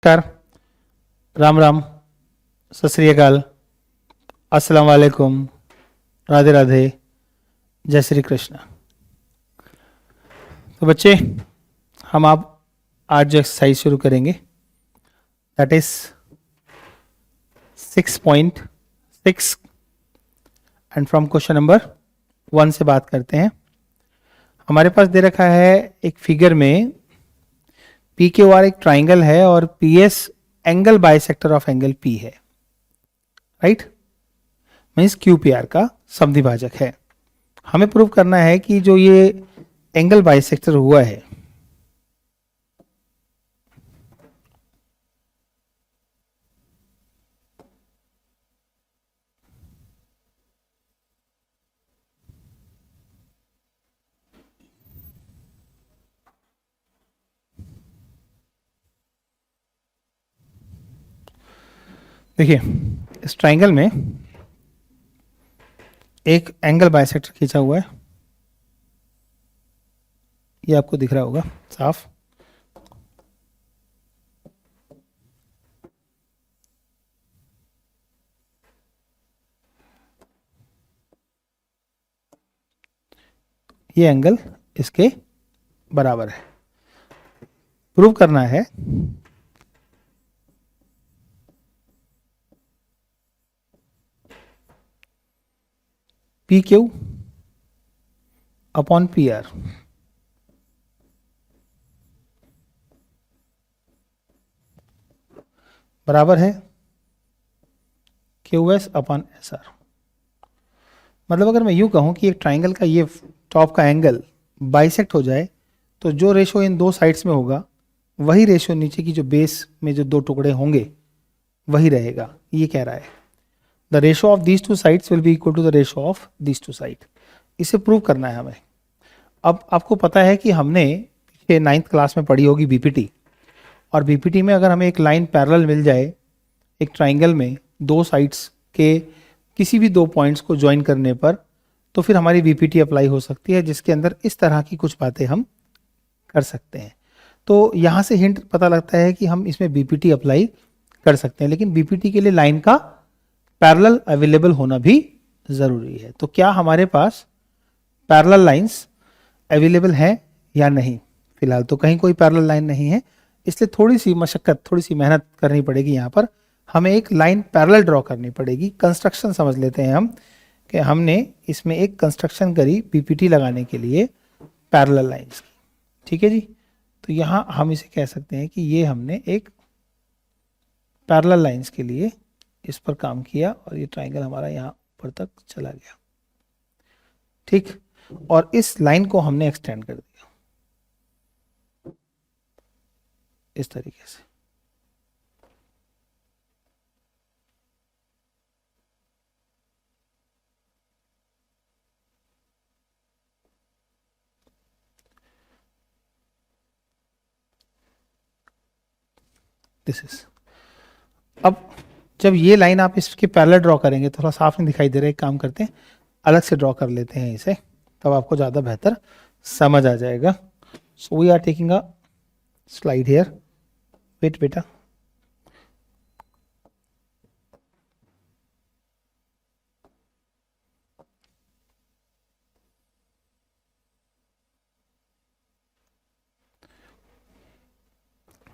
नमस्कार, राम राम, सत श्री अकाल, अस्सलाम वालेकुम, राधे राधे, जय श्री कृष्ण। तो बच्चे, हम आप आज जो एक्सरसाइज शुरू करेंगे that is 6.6 and from question number 1 से बात करते हैं। हमारे पास दे रखा है एक फिगर में पी क्यू आर एक ट्राइंगल है और P S angle bisector of angle P है, right. Means Q P R का समद्विभाजक है। हमें प्रूव करना है कि जो ये एंगल बाइसेक्टर हुआ है देखिए, इस ट्राइंगल में एक एंगल बाइसेक्टर खींचा हुआ है, ये आपको दिख रहा होगा साफ। ये एंगल इसके बराबर है। प्रूव करना है P Q upon P are बराबर है Q S upon S are. मतलब अगर मैं यूं कहूं कि एक ट्राइंगल का ये टॉप का एंगल बाइसेक्ट हो जाए तो जो रेशो इन दो साइड्स में होगा वही रेशो नीचे की जो बेस में जो दो टुकड़े होंगे वही रहेगा। ये कह रहा है the ratio of these two sides will be equal to the ratio of these two side. इसे प्रूव करना है हमें। अब आपको पता है कि हमने पिछले 9th क्लास में पढ़ी होगी बीपीटी, और बीपीटी में अगर हमें एक लाइन पैरेलल मिल जाए एक ट्राइंगल में दो साइड्स के किसी भी दो पॉइंट्स को ज्वाइन करने पर, तो फिर हमारी बीपीटी अप्लाई हो सकती है, जिसके अंदर इस तरह की कुछ बातें हम कर सकते हैं। तो यहाँ से हिंट पता लगता है कि हम इसमें बीपीटी अप्लाई कर सकते हैं, लेकिन बीपीटी के लिए लाइन का पैरेलल अवेलेबल होना भी जरूरी है। तो क्या हमारे पास पैरेलल लाइंस अवेलेबल है या नहीं? फिलहाल तो कहीं कोई पैरेलल लाइन नहीं है, इसलिए थोड़ी सी मशक्कत, थोड़ी सी मेहनत करनी पड़ेगी। यहाँ पर हमें एक लाइन पैरेलल ड्रॉ करनी पड़ेगी। कंस्ट्रक्शन समझ लेते हैं हम कि हमने इसमें एक कंस्ट्रक्शन करी पीपीटी लगाने के लिए पैरेलल लाइंस की, ठीक है जी। तो यहाँ हम इसे कह सकते हैं कि ये हमने एक पैरेलल लाइंस के लिए इस पर काम किया और ये ट्राइंगल हमारा यहाँ ऊपर तक चला गया, ठीक। और इस लाइन को हमने एक्सटेंड कर दिया इस तरीके से। दिस इज, अब जब ये लाइन आप इसके पैरेलल ड्रॉ करेंगे, थोड़ा साफ नहीं दिखाई दे रहा है, एक काम करते हैं अलग से ड्रॉ कर लेते हैं इसे, तब आपको ज़्यादा बेहतर समझ आ जाएगा। So we are taking a slide here, wait बेटा।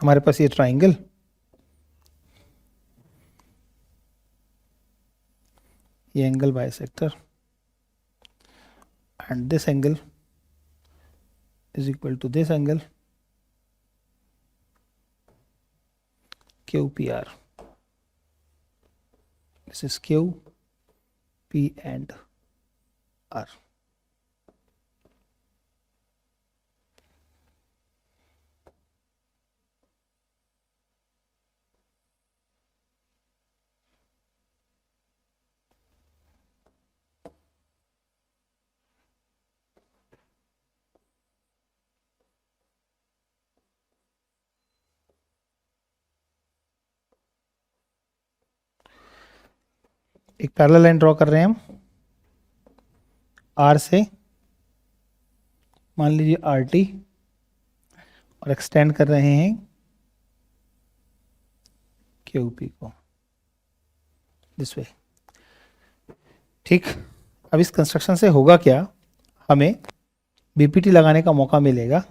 हमारे पास ये ट्राइंगल, ये angle bisector, and this angle is equal to this angle QPR. This is Q, P and R. एक पैरेलल लाइन ड्रॉ कर रहे हैं हम R से, मान लीजिए RT, और एक्सटेंड कर रहे हैं क्यूपी को दिस वे। ठीक, अब इस कंस्ट्रक्शन से होगा क्या, हमें बीपीटी लगाने का मौका मिलेगा।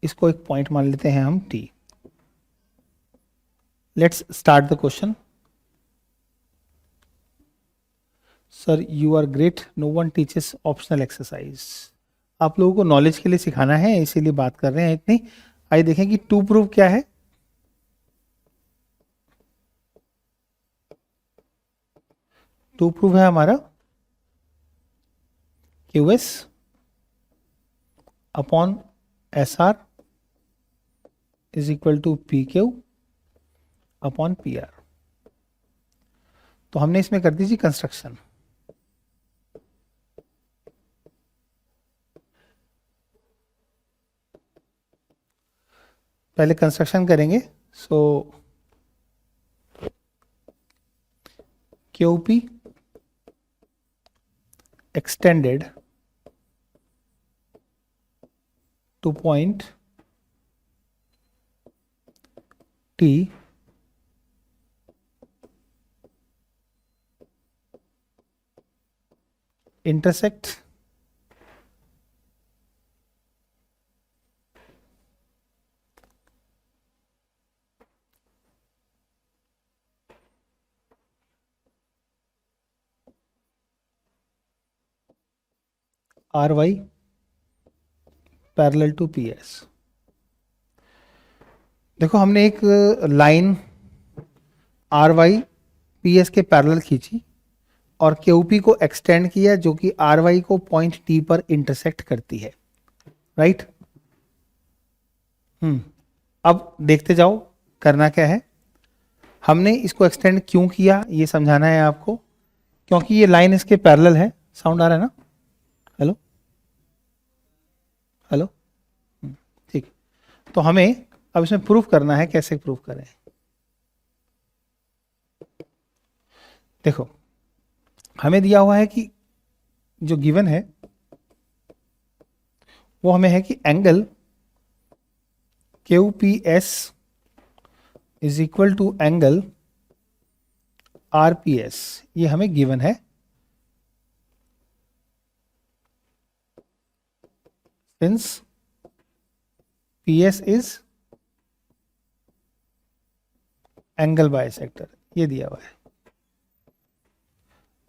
इसको एक पॉइंट मान लेते हैं हम T. Let's start the question. Sir you are great, no one teaches optional exercise. आप लोगों को नॉलेज के लिए सिखाना है, इसीलिए बात कर रहे हैं इतनी। आइए देखें कि टू प्रूव क्या है। टू प्रूव है हमारा QS upon S R is equal to P Q upon P R. तो हमने इसमें कर दी जी कंस्ट्रक्शन। पहले कंस्ट्रक्शन करेंगे। So QP extended to point T intersect ry parallel to P S. देखो हमने एक line R Y P S के पैरेलल खींची और क्यूपी को एक्सटेंड किया, जो कि आर वाई को पॉइंट टी पर इंटरसेक्ट करती है, राइट। अब देखते जाओ करना क्या है। हमने इसको एक्सटेंड क्यों किया ये समझाना है आपको, क्योंकि ये लाइन इसके पैरेलल है। साउंड आ रहा है ना? हेलो हेलो, ठीक। तो हमें अब इसमें प्रूफ करना है। कैसे प्रूफ करें? देखो हमें दिया हुआ है कि जो गिवन है वो हमें है कि angle Q P S is equal to angle R P S, ये हमें गिवन है। Since P S is angle bisector, ये दिया हुआ है।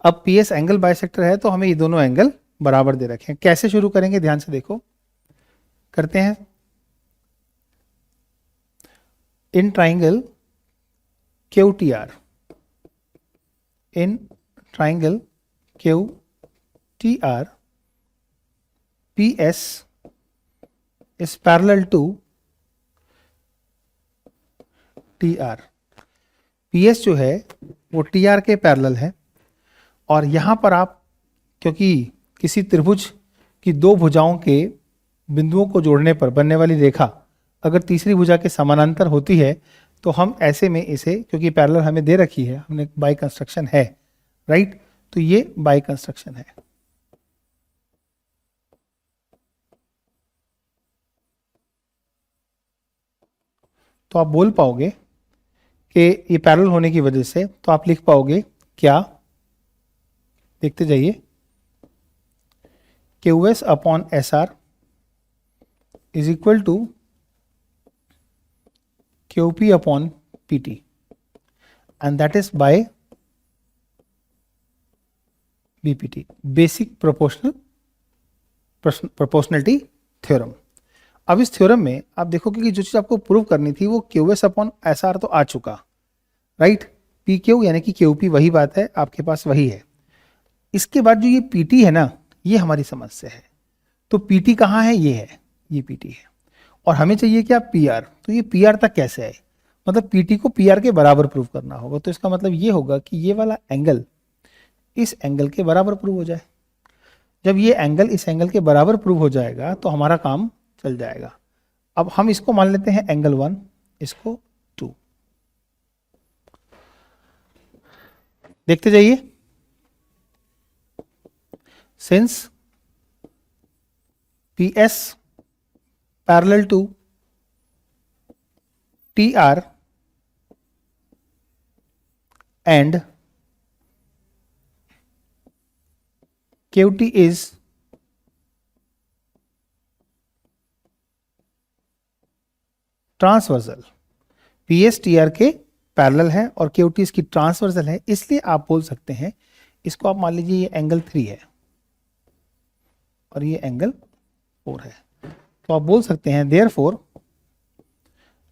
अब पी एस एंगल बाइसेक्टर है तो हमें ये दोनों एंगल बराबर दे रखे हैं। कैसे शुरू करेंगे ध्यान से देखो, करते हैं। In triangle Q T R, in triangle Q T R P S is parallel to T R. P S जो है वो टी आर के पैरेलल है। और यहां पर आप, क्योंकि किसी त्रिभुज की दो भुजाओं के बिंदुओं को जोड़ने पर बनने वाली रेखा अगर तीसरी भुजा के समानांतर होती है तो हम ऐसे में इसे, क्योंकि पैरेलल हमें दे रखी है, हमने बाई कंस्ट्रक्शन है, राइट, तो ये बाई कंस्ट्रक्शन है। तो आप बोल पाओगे कि ये पैरेलल होने की वजह से, तो आप लिख पाओगे क्या, देखते जाइए, Q S upon S R is equal to Q P upon P T, and that is by BPT, basic proportionality theorem. अब इस थ्योरम में आप देखोगे कि जो चीज आपको प्रूव करनी थी वो Q S upon S are तो आ चुका, राइट। पी क्यू यानी कि क्यू पी वही बात है, आपके पास वही है। इसके बाद जो ये पी टी है ना, ये हमारी समस्या है। तो पी टी कहाँ है? ये है, ये पी टी है। और हमें चाहिए क्या? P R. तो ये पी आर तक कैसे आए? मतलब पी टी को पी आर के बराबर प्रूव करना होगा। तो इसका मतलब ये होगा कि ये वाला एंगल इस एंगल के बराबर प्रूव हो जाए। जब ये एंगल इस एंगल के बराबर प्रूव हो जाएगा तो हमारा काम चल जाएगा। अब हम इसको मान लेते हैं एंगल 1, इसको 2। देखते जाइए। Since P S parallel to T R and QT is transversal. PS TR के पैरेलल है और QT इसकी ट्रांसवर्सल है, इसलिए आप बोल सकते हैं इसको, आप मान लीजिए ये एंगल 3 है और ये एंगल 4 है, तो आप बोल सकते हैं therefore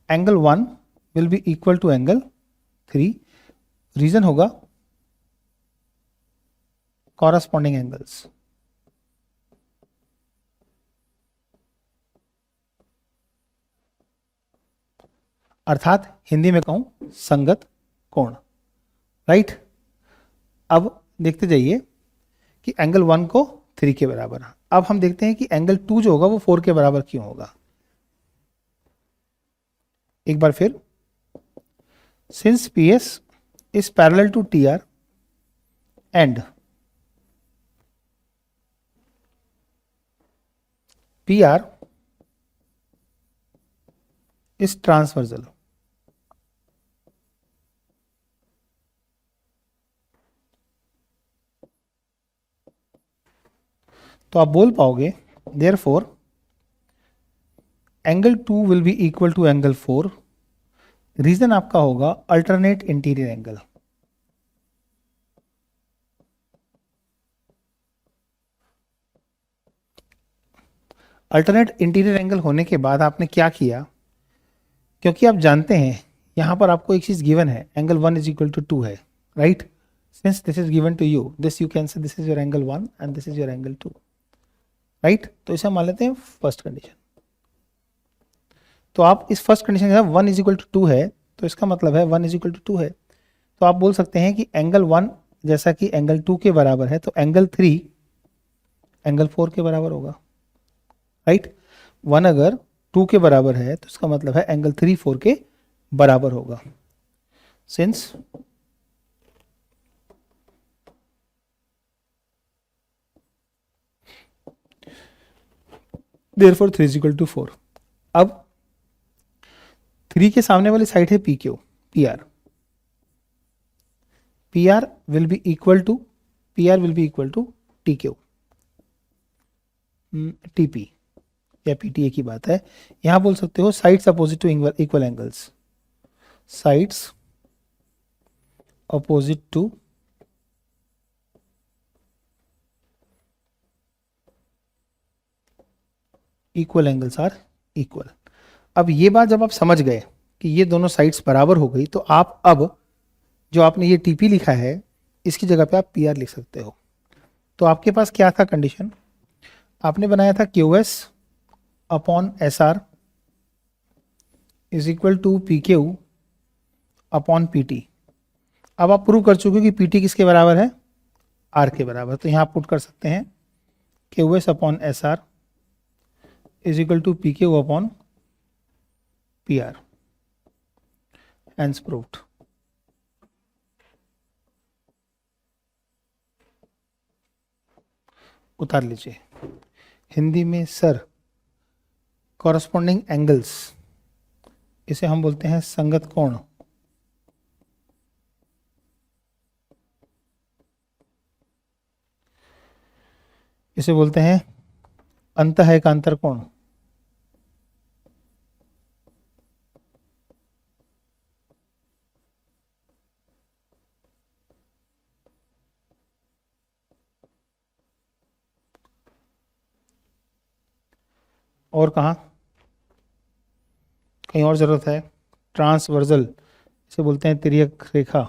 angle 1 will be equal to angle 3। Reason होगा कॉरस्पॉन्डिंग एंगल्स। अर्थात हिंदी में कहूं संगत कोण, राइट। अब देखते जाइए कि एंगल 1 को 3 के बराबर। अब हम देखते हैं कि एंगल 2 जो होगा वो 4 के बराबर क्यों होगा। एक बार फिर, since PS is parallel to TR and PR is transversal, तो आप बोल पाओगे therefore angle 2 will be equal to angle 4। Reason आपका होगा alternate interior angle. Alternate interior angle होने के बाद आपने क्या किया, क्योंकि आप जानते हैं यहां पर आपको एक चीज गिवन है, एंगल 1 इज इक्वल टू 2 है, right. Since this is given to you, this you can say this is your angle 1 and this is your angle 2, right. तो इसे हम मान लेते हैं फर्स्ट कंडीशन। तो आप इस फर्स्ट कंडीशन के साथ 1 इज इक्वल टू 2 है, तो इसका मतलब है 1 इज इक्वल टू 2 है, तो आप बोल सकते हैं कि एंगल 1 जैसा कि एंगल 2 के बराबर है, तो एंगल 3 एंगल 4 के बराबर होगा, राइट। 1 अगर 2 के बराबर है तो इसका मतलब है एंगल 3 4 के बराबर होगा। Since therefore 3 is equal to 4। अब 3 के सामने वाली साइड है PQ, PR। PR will be equal to TQ, TP या PTA की बात है। यहां बोल सकते हो sides opposite to equal angles, sides opposite to equal angles are equal. अब ये बात जब आप समझ गए कि ये दोनों साइड्स बराबर हो गई, तो आप अब जो आपने ये TP लिखा है इसकी जगह पे आप PR लिख सकते हो। तो आपके पास क्या था कंडीशन, आपने बनाया था QS upon SR is equal to PQ upon PT। अब आप प्रूव कर चुके हो कि PT किसके बराबर है, R के बराबर। तो यहां आप पुट कर सकते हैं QS upon SR is equal to PQ upon PR। Hence proved। उतार लीजिए। हिंदी में सर कॉरस्पॉन्डिंग एंगल्स, इसे हम बोलते हैं संगत कोण। इसे बोलते हैं अंतः एकांतर कोण। और कहाँ कहीं और जरूरत है, ट्रांसवर्सल, इसे बोलते हैं तिर्यक रेखा।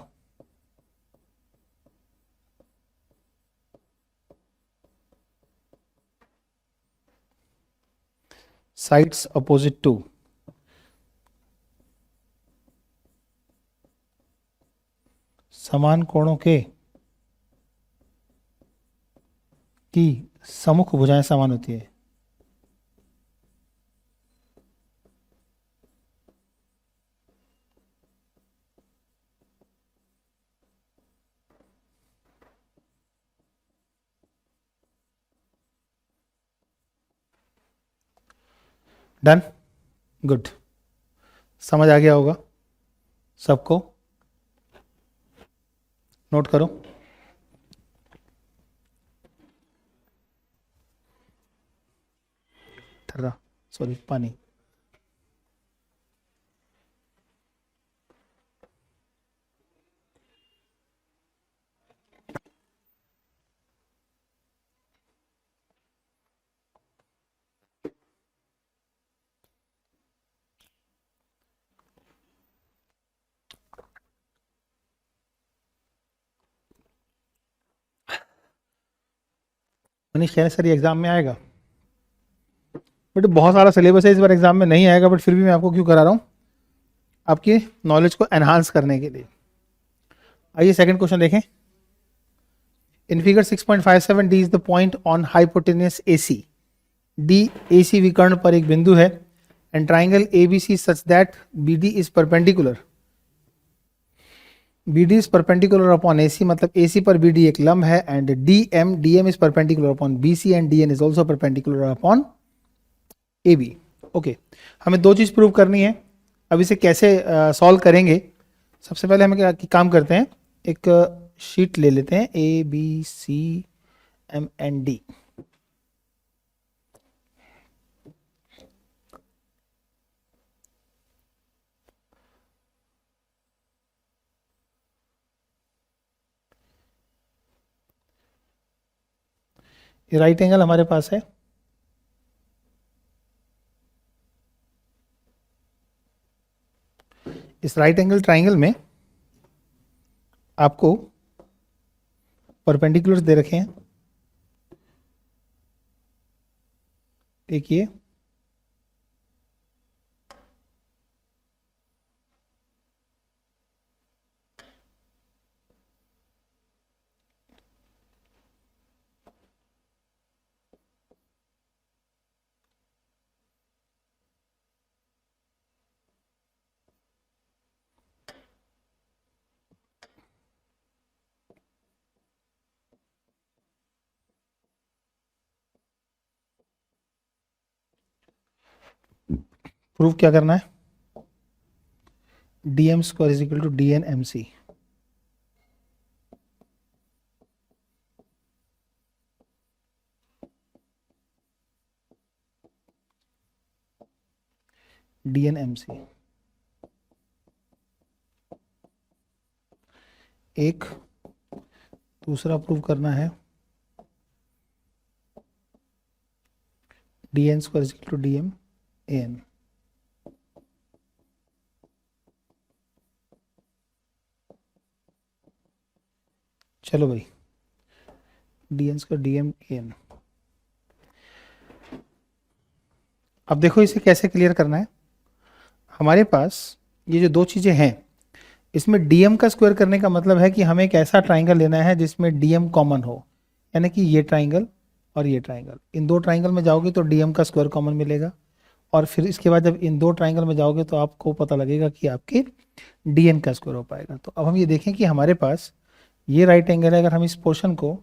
साइड्स अपोजिट टू, समान कोणों के की सम्मुख भुजाएं समान होती है। डन, गुड, समझ आ गया होगा सबको। नोट करो। ठर्रा, सॉरी, पानी। मनीष कह रहे सर ये एग्जाम में आएगा, बट बहुत सारा सिलेबस है इस बार, एग्जाम में नहीं आएगा, बट फिर भी मैं आपको क्यों करा रहा हूँ, आपकी नॉलेज को एनहांस करने के लिए। आइए सेकंड क्वेश्चन देखें। In figure 6.57 D is the point on hypotenuse AC। D AC विकर्ण पर एक बिंदु है and triangle ABC such that BD is perpendicular. BD is perpendicular upon AC, मतलब AC पर BD एक लंब है, and DM is perpendicular upon BC and DN is also perpendicular upon AB। Okay, हमें दो चीज प्रूव करनी है। अब इसे कैसे सॉल्व करेंगे, सबसे पहले हमें क्या काम करते हैं, एक शीट ले लेते हैं ABCMND। ये राइट एंगल हमारे पास है, इस राइट एंगल ट्राइंगल में आपको परपेंडिकुलर्स दे रखे हैं, एक ये प्रूव क्या करना है, DM square is equal to DN MC। DN MC एक, दूसरा प्रूव करना है DN square is equal to DM AN। चलो भाई, DN स्क्वायर DM AN। अब देखो इसे कैसे क्लियर करना है। हमारे पास ये जो दो चीजें हैं, इसमें DM का स्क्वायर करने का मतलब है कि हमें एक ऐसा ट्राइंगल लेना है जिसमें DM कॉमन हो, यानी कि ये ट्राइंगल और ये ट्राइंगल, इन दो ट्राइंगल में जाओगे तो DM का स्क्वायर कॉमन मिलेगा, और फिर इसके बाद जब इन दो ट्राइंगल में जाओगे तो आपको पता लगेगा कि आपके DN का स्क्वायर हो पाएगा। तो अब हम ये देखें कि हमारे पास ये राइट एंगल है, अगर हम इस पोर्शन को,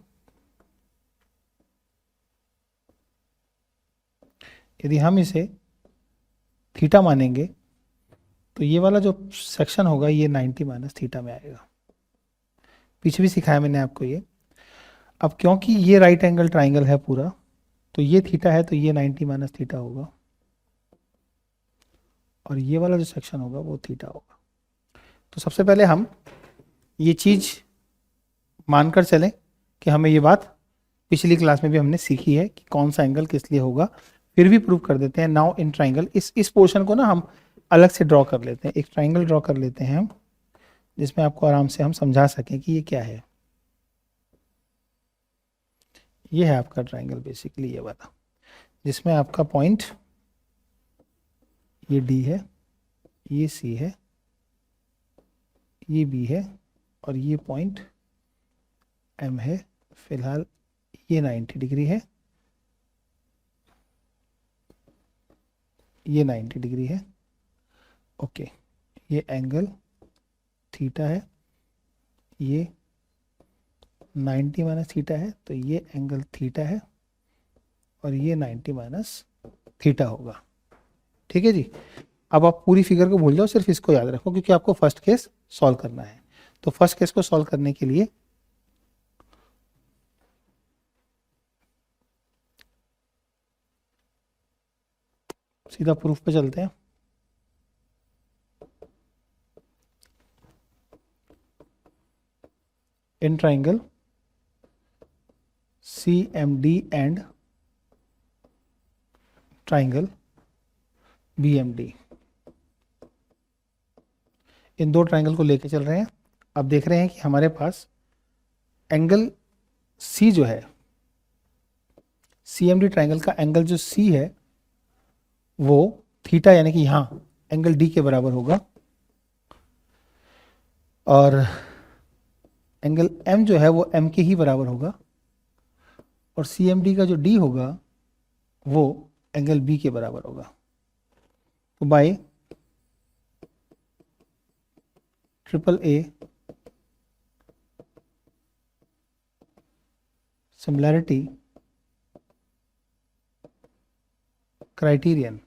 यदि हम इसे थीटा मानेंगे तो ये वाला जो सेक्शन होगा ये 90 माइनस थीटा में आएगा। पीछे भी सिखाया मैंने आपको ये। अब क्योंकि ये राइट एंगल ट्राइंगल है पूरा, तो ये थीटा है तो ये 90 माइनस थीटा होगा, और ये वाला जो सेक्शन होगा वो थीटा होगा। तो सबसे पहले हम ये चीज मानकर चलें कि हमें ये बात पिछली क्लास में भी हमने सीखी है कि कौन सा एंगल किस लिए होगा, फिर भी प्रूव कर देते हैं। नाउ इन ट्राइंगल, इस पोर्शन को ना हम अलग से ड्रॉ कर लेते हैं, एक ट्राइंगल ड्रॉ कर लेते हैं हम, जिसमें आपको आराम से हम समझा सकें कि ये क्या है। ये है आपका ट्राइंगल बेसिकली ये वाला, जिसमें आपका पॉइंट ये D है, ये C है, ये B है, और ये पॉइंट M है। फिलहाल ये 90 डिग्री है, ये 90 डिग्री है। ओके, ये एंगल थीटा है, ये 90 माइनस थीटा है, तो ये एंगल थीटा है, और ये 90 माइनस थीटा होगा। ठीक है जी। अब आप पूरी फिगर को भूल जाओ, सिर्फ इसको याद रखो क्योंकि आपको फर्स्ट केस सॉल्व करना है। तो फर्स्ट केस को सॉल्व करने के लिए सीधा प्रूफ पे चलते हैं। In triangle CMD and triangle BMD, इन दो ट्राइंगल को लेके चल रहे हैं। अब देख रहे हैं कि हमारे पास एंगल C जो है, CMD ट्राइंगल का एंगल जो C है वो थीटा यानी कि यहाँ एंगल D के बराबर होगा, और एंगल M जो है वो M के ही बराबर होगा, और CMD का जो D होगा वो एंगल B के बराबर होगा। तो by AAA similarity criterion,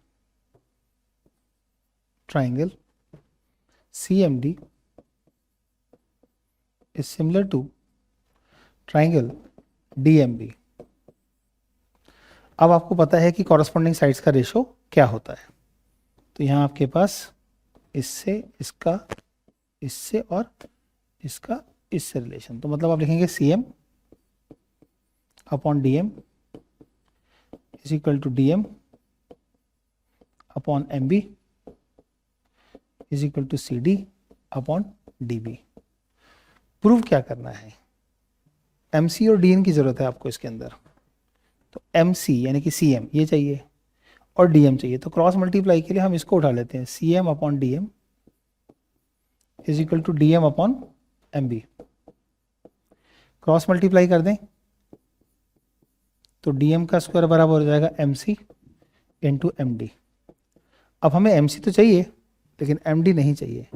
triangle CMD is similar to triangle DMB। अब आपको पता है कि कॉरस्पॉन्डिंग साइड्स का रेशो क्या होता है। तो यहाँ आपके पास इससे इसका, इससे और इसका इससे रिलेशन, तो मतलब आप लिखेंगे CM upon DM is equal to DM upon MB is equal to CD upon DB। Prove क्या करना है, MC और DN की जरूरत है आपको इसके अंदर। तो MC यानी कि CM ये चाहिए और DM चाहिए, तो क्रॉस मल्टीप्लाई के लिए हम इसको उठा लेते हैं, CM upon DM is equal to DM upon MB। Cross multiply कर दें तो DM का स्क्वायर बराबर हो जाएगा MC इंटू MD। अब हमें MC तो चाहिए लेकिन MD नहीं चाहिए,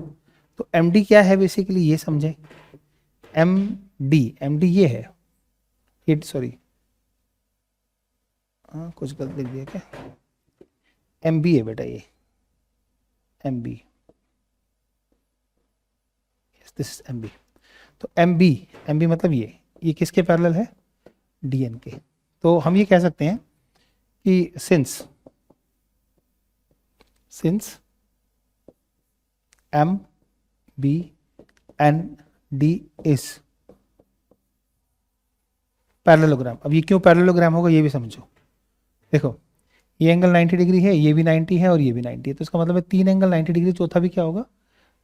तो MD क्या है बेसिकली ये समझें। MD ये है, ये सॉरी कुछ गलत लिख दिया क्या, MB है बेटा ये, MB, yes this is MB। तो MB मतलब ये किसके पैरेलल है, DN के। तो हम ये कह सकते हैं कि सिंस MBND इज पैरेललोग्राम। अब ये क्यों पैरेललोग्राम होगा ये भी समझो। देखो ये एंगल 90 डिग्री है, ये भी 90 है और ये भी 90 है, तो इसका मतलब है तीन एंगल 90 डिग्री, चौथा भी क्या होगा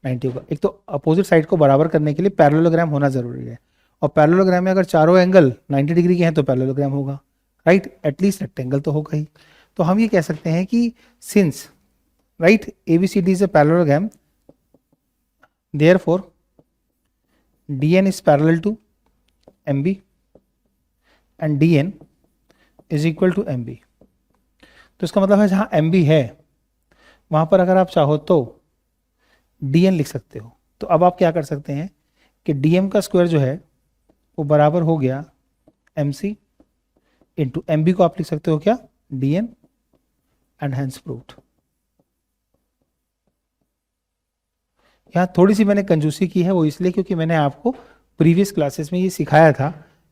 90 होगा। एक तो अपोजिट साइड को बराबर करने के लिए पैरेललोग्राम होना जरूरी है, और पैरेललोग्राम में अगर चारों एंगल 90 डिग्री के हैं तो पैरेललोग्राम होगा, राइट, एटलीस्ट रेक्टेंगल तो होगा ही। तो हम ये कह सकते हैं कि since right ABCD is a parallelogram, therefore DN is parallel to MB and DN is equal to MB। तो इसका मतलब है जहां MB है वहां पर अगर आप चाहो तो DN लिख सकते हो। तो अब आप क्या कर सकते हैं कि DM का स्क्वायर जो है वो बराबर हो गया MC इंटू MB को आप लिख सकते हो क्या DN एंड हैंस प्रूव्ड। यहाँ थोड़ी सी मैंने कंजूसी की है, वो इसलिए क्योंकि मैंने आपको प्रीवियस क्लासेस में ये सिखाया था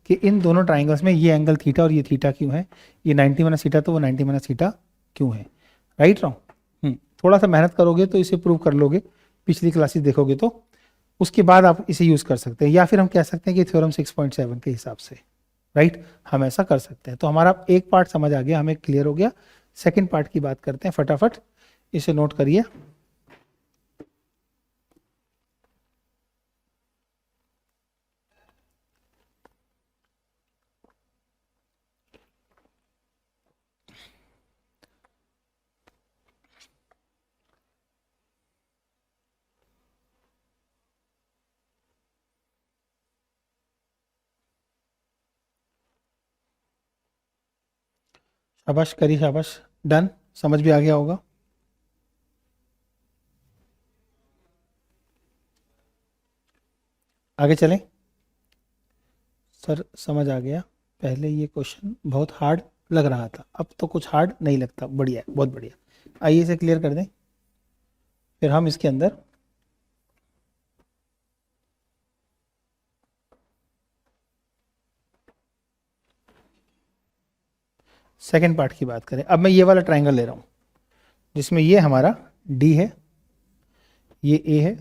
कि इन दोनों ट्राइंगल्स में ये एंगल थीटा और ये थीटा क्यों है, ये 90 माइनस थीटा तो वो 90 माइनस थीटा क्यों है, राइट रॉन्ग। थोड़ा सा मेहनत करोगे तो इसे प्रूव कर लोगे, पिछली क्लासेस देखोगे तो उसके बाद आप इसे यूज़ कर सकते हैं, या फिर हम कह सकते हैं कि थ्योरम 6.7 के हिसाब से, राइट, हम ऐसा कर सकते हैं। तो हमारा एक पार्ट समझ आ गया, हमें क्लियर हो गया। सेकेंड पार्ट की बात करते हैं, फटाफट इसे नोट करिए। शाबाश करी, शाबाश, डन, समझ भी आ गया होगा। आगे चलें। सर समझ आ गया, पहले ये क्वेश्चन बहुत हार्ड लग रहा था, अब तो कुछ हार्ड नहीं लगता, बढ़िया है, बहुत बढ़िया। आइए इसे क्लियर कर दें, फिर हम इसके अंदर सेकेंड पार्ट की बात करें। अब मैं ये वाला ट्राइंगल ले रहा हूँ, जिसमें ये हमारा डी है, ये ए है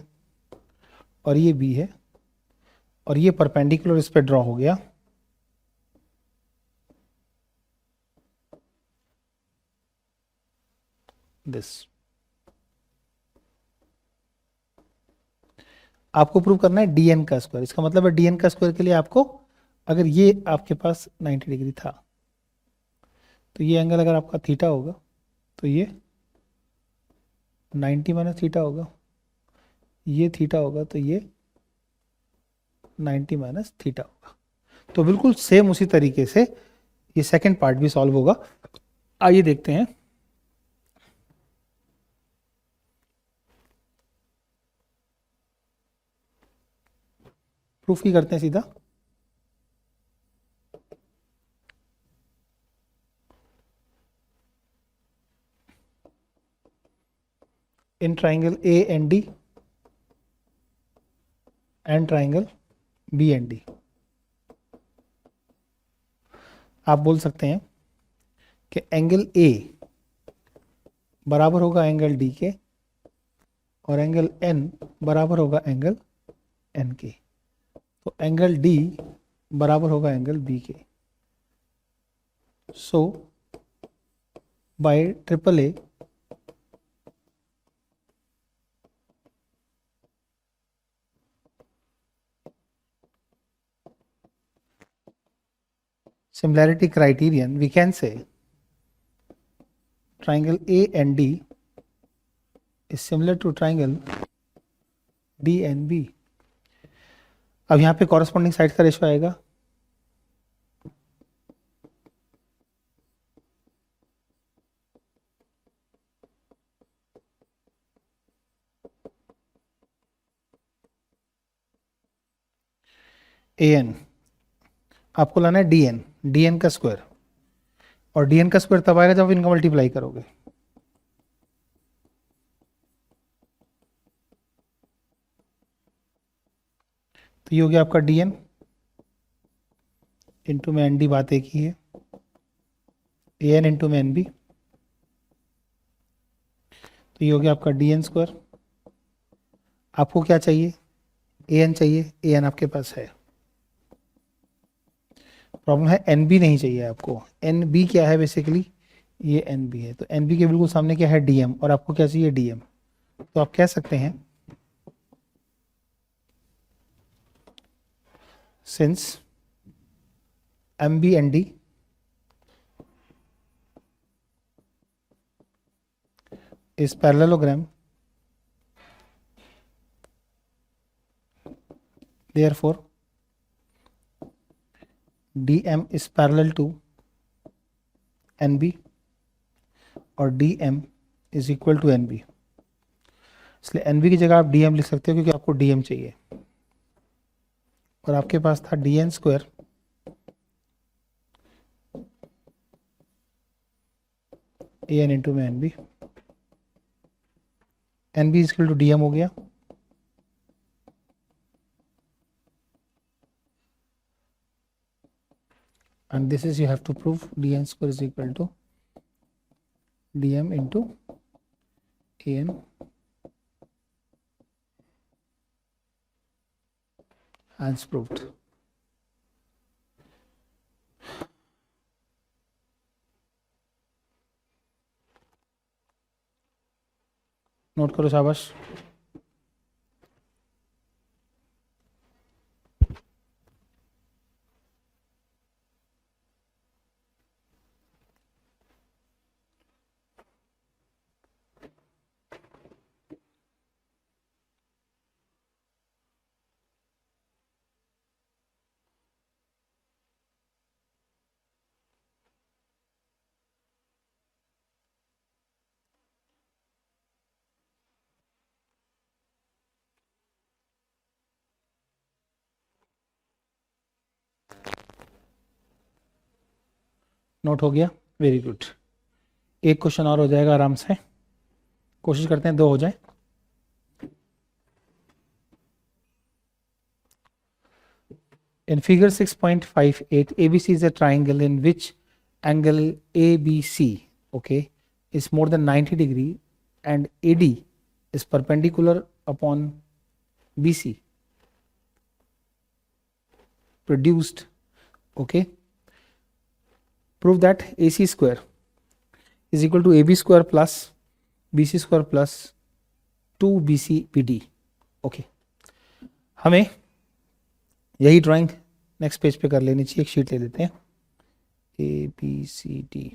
और ये बी है, और ये परपेंडिकुलर इस पे ड्रॉ हो गया। दिस आपको प्रूव करना है dn का स्क्वायर। इसका मतलब है dn का स्क्वायर के लिए आपको, अगर ये आपके पास 90 डिग्री था तो ये एंगल अगर आपका थीटा होगा तो ये 90 माइनस थीटा होगा, ये थीटा होगा तो ये 90 माइनस थीटा होगा। तो बिल्कुल सेम उसी तरीके से ये सेकंड पार्ट भी सॉल्व होगा। आइए देखते हैं। प्रूफ ही करते हैं सीधा। इन triangle A and D and triangle B and D, आप बोल सकते हैं कि एंगल ए बराबर होगा एंगल डी के और एंगल एन बराबर होगा एंगल एन के। तो एंगल डी बराबर होगा एंगल बी के। So by triple A similarity criterion, we can say triangle A and D is similar to triangle D and B. अब यहाँ पे corresponding साइड का रेशो आएगा AN, आपको लाना है DN का स्क्वायर, और DN का स्क्वायर तब आएगा जब इनका मल्टीप्लाई करोगे। तो ये हो गया आपका DN इंटू में ND, बात एक ही है, AN इंटू में NB। तो ये हो गया आपका DN स्क्वायर। आपको क्या चाहिए? AN चाहिए, AN आपके पास है। प्रॉब्लम है NB नहीं चाहिए आपको। NB क्या है बेसिकली? ये NB है। तो NB के बिल्कुल सामने क्या है? DM, और आपको क्या चाहिए? DM। तो आप कह सकते हैं since MB and D is parallelogram, therefore DM is parallel to NB और DM is equal to NB। इसलिए NB की जगह आप DM लिख सकते हो क्योंकि आपको DM चाहिए, और आपके पास था DN स्क्वायर AN इंटू में NB। NB is equal to DM हो गया, and this is you have to prove DN square is equal to DM into AN as proved। Note करो, शाबाश। नोट हो गया, वेरी गुड। एक question और हो जाएगा आराम से, कोशिश करते हैं 2 हो जाए। In figure 6.58, ABC is a triangle in which angle ABC, okay, is more than 90 degree and AD is perpendicular upon BC produced, okay, prove that AC square is equal to AB square plus BC square plus 2BC BD, okay. हमें यही drawing next page पे कर लेनी चाहिए, एक sheet ले लेते हैं, ABCD,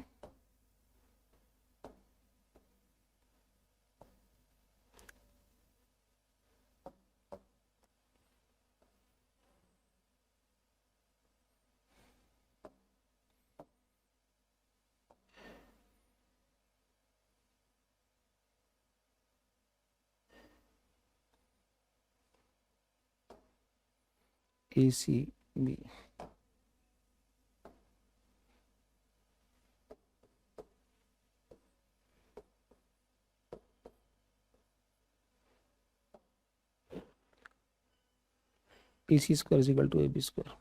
ACB, AC square is equal to AB square।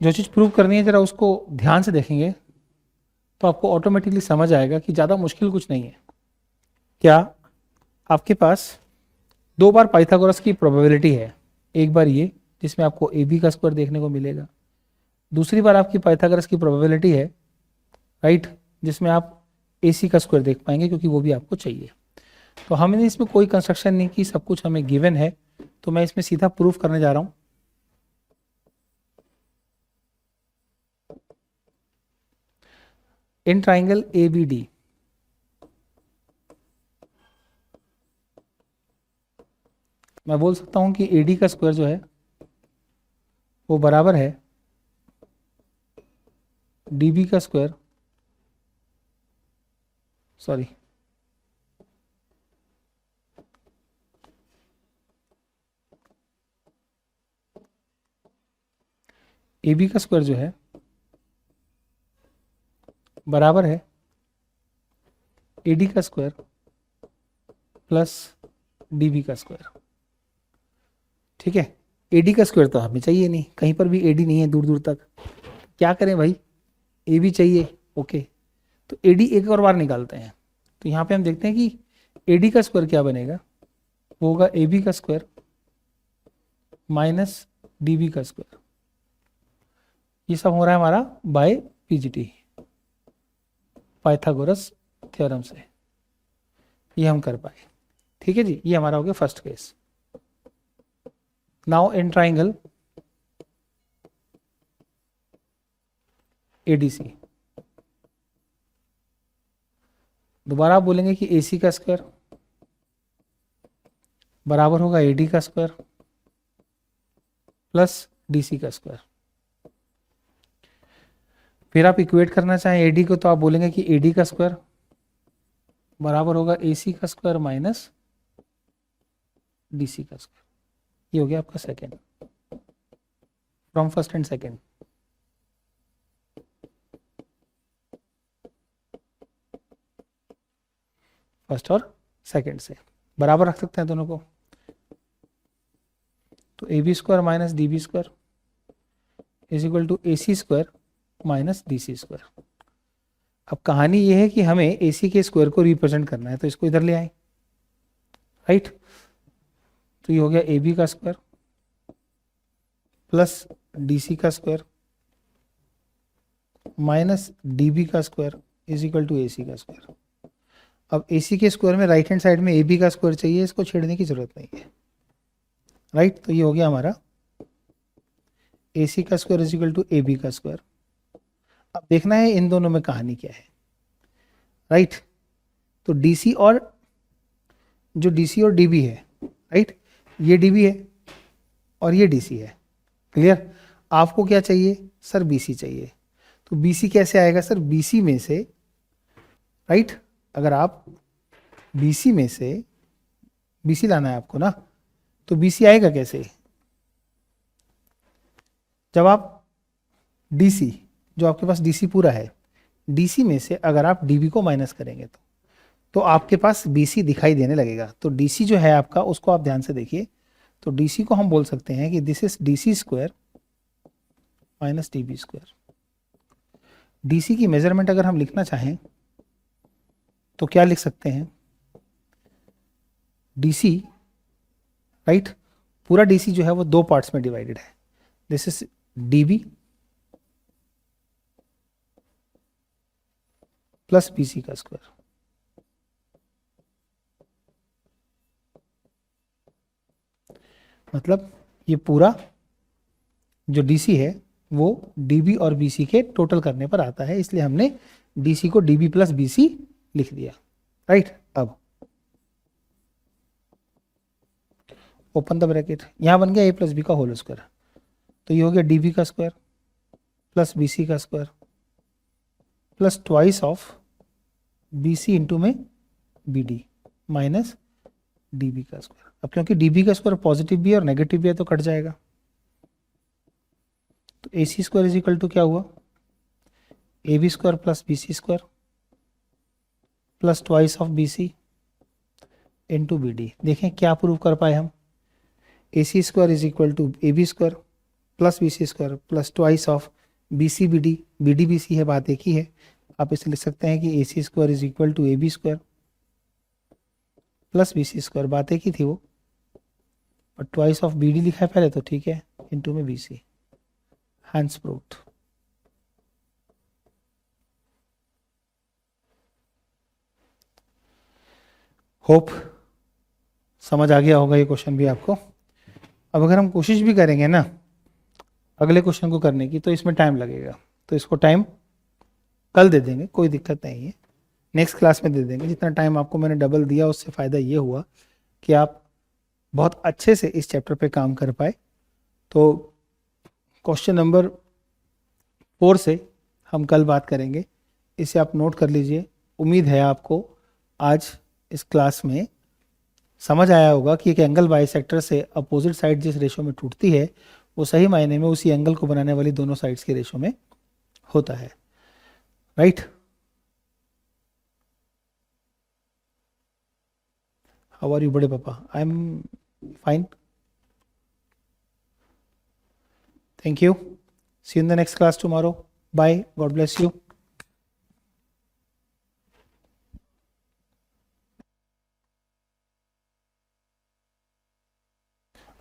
जो चीज़ प्रूव करनी है जरा उसको ध्यान से देखेंगे तो आपको ऑटोमेटिकली समझ आएगा कि ज़्यादा मुश्किल कुछ नहीं है। क्या आपके पास दो बार पाइथागोरस की प्रोबेबिलिटी है, एक बार ये जिसमें आपको AB का स्क्वायर देखने को मिलेगा, दूसरी बार आपकी पाइथागोरस की प्रोबेबिलिटी है, राइट, जिसमें आप AC का स्क्वायर देख पाएंगे क्योंकि वो भी आपको चाहिए। तो हमने इसमें कोई कंस्ट्रक्शन नहीं की, सब कुछ हमें गिवन है, तो मैं इसमें सीधा प्रूफ करने जा रहा हूं। इन ट्राइंगल ABD मैं बोल सकता हूं कि AD का स्क्वायर जो है वो बराबर है DB का स्क्वायर, सॉरी AB का स्क्वायर जो है बराबर है AD का स्क्वायर प्लस DB का स्क्वायर, ठीक है। AD का स्क्वायर तो हमें चाहिए नहीं, कहीं पर भी AD नहीं है दूर दूर तक, क्या करें भाई, AB चाहिए, ओके। तो AD एक और बार निकालते हैं, तो यहाँ पे हम देखते हैं कि AD का स्क्वायर क्या बनेगा, वो होगा AB का स्क्वायर माइनस DB का स्क्वायर, ये सब हो रहा है हमारा बाय PGT, पाइथागोरस थ्योरम से, ये हम कर पाए, ठीक है जी। ये हमारा हो गया first case. Now in triangle ADC दोबारा आप बोलेंगे कि AC का स्क्वायर बराबर होगा AD का स्क्वायर प्लस DC का स्क्वायर। फिर आप इक्वेट करना चाहें AD को, तो आप बोलेंगे कि AD का स्क्वायर बराबर होगा AC का स्क्वायर माइनस DC का स्क्वायर। ये हो गया आपका second, from first and second. First और सेकेंड से बराबर रख सकते हैं दोनों को, तो AB square minus DB square is equal to AC square minus DC square. अब कहानी ये है कि हमें AC के स्क्वायर को रिप्रेजेंट करना है, तो इसको इधर ले आए, राइट। तो ये हो गया AB का स्क्वायर प्लस DC का स्क्वायर माइनस DB का square is equal to AC का स्क्वायर। अब AC के स्क्वायर में राइट हैंड साइड में AB का स्क्वायर चाहिए, इसको छेड़ने की जरूरत नहीं है, राइट। तो ये हो गया हमारा AC का square is equal to AB का स्क्वायर। अब देखना है इन दोनों में कहानी क्या है, राइट। तो DC और जो DC और DB है, राइट, ये DB है और ये DC है, क्लियर। आपको क्या चाहिए सर, BC चाहिए। तो BC कैसे आएगा सर, BC में से, राइट, अगर आप BC में से BC लाना है आपको ना, तो BC आएगा कैसे, जब आप डीसी, जो आपके पास डीसी पूरा है, डीसी में से अगर आप डीबी को माइनस करेंगे तो आपके पास बीसी दिखाई देने लगेगा। तो डीसी जो है आपका, उसको आप ध्यान से देखिए। तो डीसी को हम बोल सकते हैं कि this is DC square minus dB square. DC की मेजरमेंट अगर हम लिखना चाहें तो क्या लिख सकते हैं, डीसी, राइट, पूरा डीसी जो है वो दो पार्ट्स में डिवाइडेड है। This is dB plus BC का स्क्वायर। मतलब ये पूरा जो डीसी है वो डीबी और बीसी के टोटल करने पर आता है, इसलिए हमने डीसी को डीबी प्लस बीसी लिख दिया, राइट। अब ओपन द ब्रैकेट, यहां बन गया ए प्लस बी का होल स्क्वायर, तो ये हो गया डीबी का स्क्वायर प्लस बीसी का square plus twice of BC into में बीडी माइनस डीबी का स्क्वायर। अब क्योंकि डीबी का स्क्वायर पॉजिटिव भी है और नेगेटिव भी है तो कट जाएगा। तो A C square is equal to क्या हुआ, A B square plus B C square plus twice of B C into B D. देखें क्या प्रूव कर पाए हम, A C square is equal to A B square plus B C square plus twice of B C B D B C है, बात एक ही है। आप इसे लिख सकते हैं कि A C square is equal to A B square plus B C square, बात एक ही थी वो, और ट्वाइस ऑफ बी डी लिखा है पहले तो ठीक है, इंटू में B C. Hence proved. Hope समझ आ गया होगा ये क्वेश्चन भी आपको। अब अगर हम कोशिश भी करेंगे ना अगले क्वेश्चन को करने की तो इसमें टाइम लगेगा, तो इसको टाइम कल दे देंगे, कोई दिक्कत नहीं है, नेक्स्ट क्लास में दे देंगे। जितना टाइम आपको मैंने डबल दिया उससे फ़ायदा ये हुआ कि आप बहुत अच्छे से इस चैप्टर पे काम कर पाए। तो क्वेश्चन नंबर 4 से हम कल बात करेंगे, इसे आप नोट कर लीजिए। उम्मीद है आपको आज इस क्लास में समझ आया होगा कि एक एंगल बाइसेक्टर से अपोजिट साइड जिस रेशो में टूटती है वो सही मायने में उसी एंगल को बनाने वाली दोनों साइड्स के रेशो में होता है, राइट। हाउ आर यू बड़े पापा? I am fine, thank you, see you in the next class tomorrow, bye, God bless you.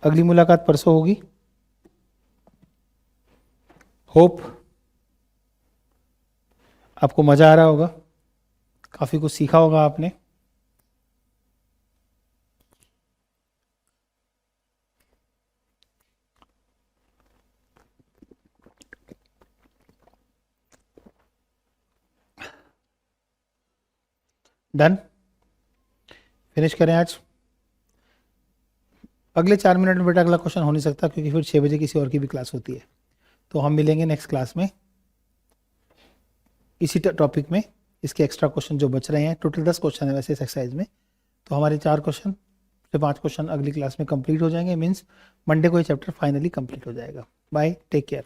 अगली मुलाकात परसों होगी। होप आपको मज़ा आ रहा होगा, काफ़ी कुछ सीखा होगा आपने। डन, फिनिश करें आज। अगले 4 मिनट में बेटा अगला क्वेश्चन हो नहीं सकता क्योंकि फिर 6 बजे किसी और की भी क्लास होती है, तो हम मिलेंगे नेक्स्ट क्लास में इसी टॉपिक में। इसके एक्स्ट्रा क्वेश्चन जो बच रहे हैं, टोटल 10 क्वेश्चन है वैसे इस एक्सरसाइज में, तो हमारे 4 क्वेश्चन से 5 क्वेश्चन अगली क्लास में कंप्लीट हो जाएंगे। मीन्स मंडे को ये चैप्टर फाइनली कंप्लीट हो जाएगा। Bye, take care.